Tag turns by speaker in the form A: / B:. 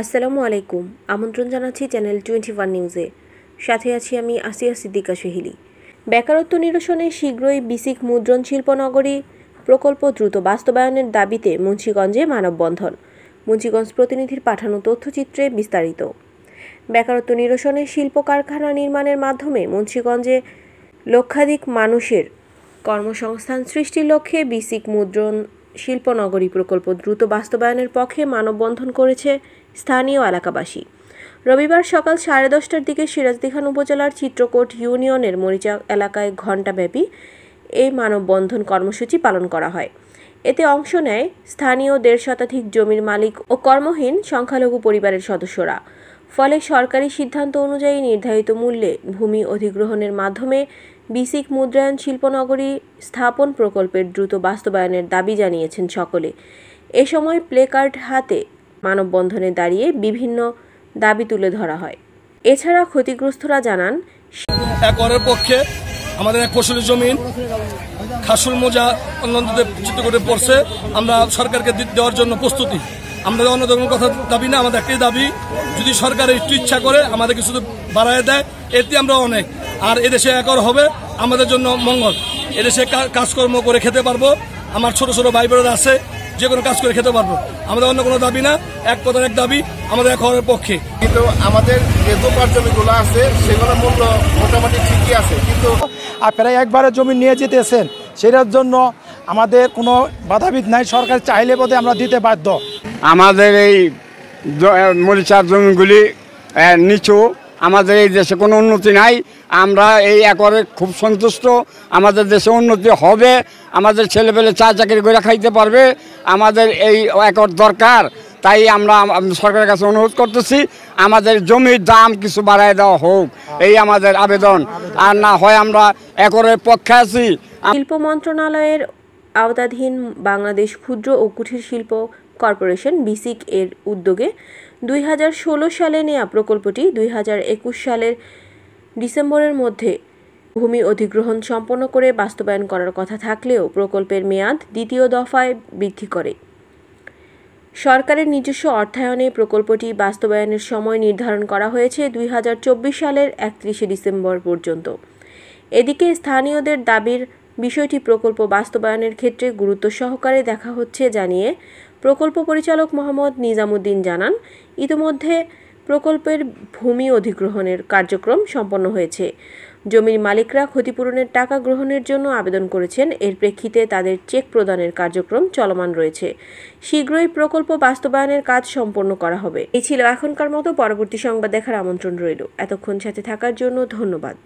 A: আসসালামু আলাইকুম। আমন্ত্রণ জানাচ্ছি চ্যানেল 21 নিউজে। সাথে আছি আমি আসিয়া সিদ্দিকা সোহিলি। বেকারত্ব নিরসনে শীঘ্রই বিসিক মুদ্রণ শিল্পনগরী প্রকল্প দ্রুত বাস্তবায়নের দাবিতে মুন্সিগঞ্জে মানববন্ধন। মুন্সিগঞ্জ প্রতিনিধির পাঠানো তথ্যচিত্রে বিস্তারিত। বেকারত্ব নিরসনে শিল্প কারখানা নির্মাণের মাধ্যমে মুন্সিগঞ্জে লক্ষাধিক মানুষের কর্মসংস্থান সৃষ্টির লক্ষ্যে বিসিক মুদ্রণ শিল্পনগরী প্রকল্প দ্রুত বাস্তবায়নের পক্ষে মানববন্ধন করেছে স্থানীয় এলাকাবাসী। রবিবার সকাল 10:30টার দিকে সিরাজদিখান উপজেলার চিত্রকোট ইউনিয়নের মরিচা এলাকায় ঘণ্টাব্যাপী এই মানববন্ধন কর্মসূচি পালন করা হয়। এতে অংশ নেয় স্থানীয় 1.5 শতাধিক জমির মালিক ও কর্মহীন সংখ্যালঘু পরিবারের সদস্যরা। ফলে সরকারি সিদ্ধান্ত অনুযায়ী নির্ধারিত মূল্যে ভূমি অধিগ্রহণের মাধ্যমে বিসিক মুদ্রায়ন শিল্পনগরী স্থাপন প্রকল্পের দ্রুত বাস্তবায়নের দাবি জানিয়েছেন সকলে। এ সময় প্লেকার্ড হাতে মানববন্ধনে দাঁড়িয়ে বিভিন্ন দাবি তুলে ধরা হয়। এছাড়া ক্ষতিগ্রস্তরা জানান,
B: একরের পক্ষে আমাদের এক ফসলি জমিন খাসুল মোজা নদীতে চিত্রকূটে পড়ছে। আমরা সরকারকে দেওয়ার জন্য প্রস্তুতি। আমরা অন্য ধরনের কথা দাবি না, আমাদের একটাই দাবি, যদি সরকার একটু ইচ্ছা করে আমাদেরকে শুধু বাড়ায় দেয়, এতে আমরা অনেক। আর এদেশে একর হবে আমাদের জন্য মঙ্গল। এদেশে কাজকর্ম করে খেতে পারবো, আমার ছোট ছোট ভাই বোনেরা আছে, যে কোনো কাজ করে খেতে পারবো। আমাদের অন্য কোনো দাবি না, এক কথার এক দাবি, আমাদের একরের পক্ষে।
C: কিন্তু আমাদের যে দোকান জমিগুলো আছে সেগুলোর মূল্য মোটামুটি ঠিকই আছে, কিন্তু
D: আপনারা একবারে জমি নিয়ে যেতেছেন, সেটার জন্য আমাদের কোনো বাধাবিধ নাই। সরকার চাইলে বোধহয় আমরা দিতে বাধ্য।
E: আমাদের এই মরিচার জমিগুলি নিচু, আমাদের এই দেশে কোনো উন্নতি নাই। আমরা এই একরে খুব সন্তুষ্ট। আমাদের দেশে উন্নতি হবে, আমাদের ছেলেপেলে চাকরি করে খাইতে পারবে। আমাদের এই একর দরকার, তাই আমরা সরকারের কাছে অনুরোধ করতেছি, আমাদের জমির দাম কিছু বাড়ায় দেওয়া হোক, এই আমাদের আবেদন। আর না হয় আমরা একরের পক্ষে আছি।
A: শিল্প মন্ত্রণালয়ের আওতাধীন বাংলাদেশ ক্ষুদ্র ও কুটির শিল্প কর্পোরেশন বিসিক এর উদ্যোগে 2016 সালে নেয়া প্রকল্পটি 2021 সালের ডিসেম্বরের মধ্যে ভূমি অধিগ্রহণ সম্পন্ন করে বাস্তবায়ন করার কথা থাকলেও প্রকল্পের মেয়াদ দ্বিতীয় দফায় বৃদ্ধি করে। সরকারের নিজস্ব অর্থায়নে প্রকল্পটি বাস্তবায়নের সময় নির্ধারণ করা হয়েছে 2024 সালের 31 ডিসেম্বর পর্যন্ত। এদিকে স্থানীয়দের দাবির বিষয়টি প্রকল্প বাস্তবায়নের ক্ষেত্রে গুরুত্ব সহকারে দেখা হচ্ছে জানিয়ে প্রকল্প পরিচালক মোহাম্মদ নিজামুদ্দিন জানান, ইতিমধ্যে প্রকল্পের ভূমি অধিগ্রহণের কার্যক্রম সম্পন্ন হয়েছে। জমির মালিকরা ক্ষতিপূরণের টাকা গ্রহণের জন্য আবেদন করেছেন। এর প্রেক্ষিতে তাদের চেক প্রদানের কার্যক্রম চলমান রয়েছে। শীঘ্রই প্রকল্প বাস্তবায়নের কাজ সম্পন্ন করা হবে। এই ছিল এখনকার মতো। পরবর্তী সংবাদ দেখার আমন্ত্রণ রইল। এতক্ষণ সাথে থাকার জন্য ধন্যবাদ।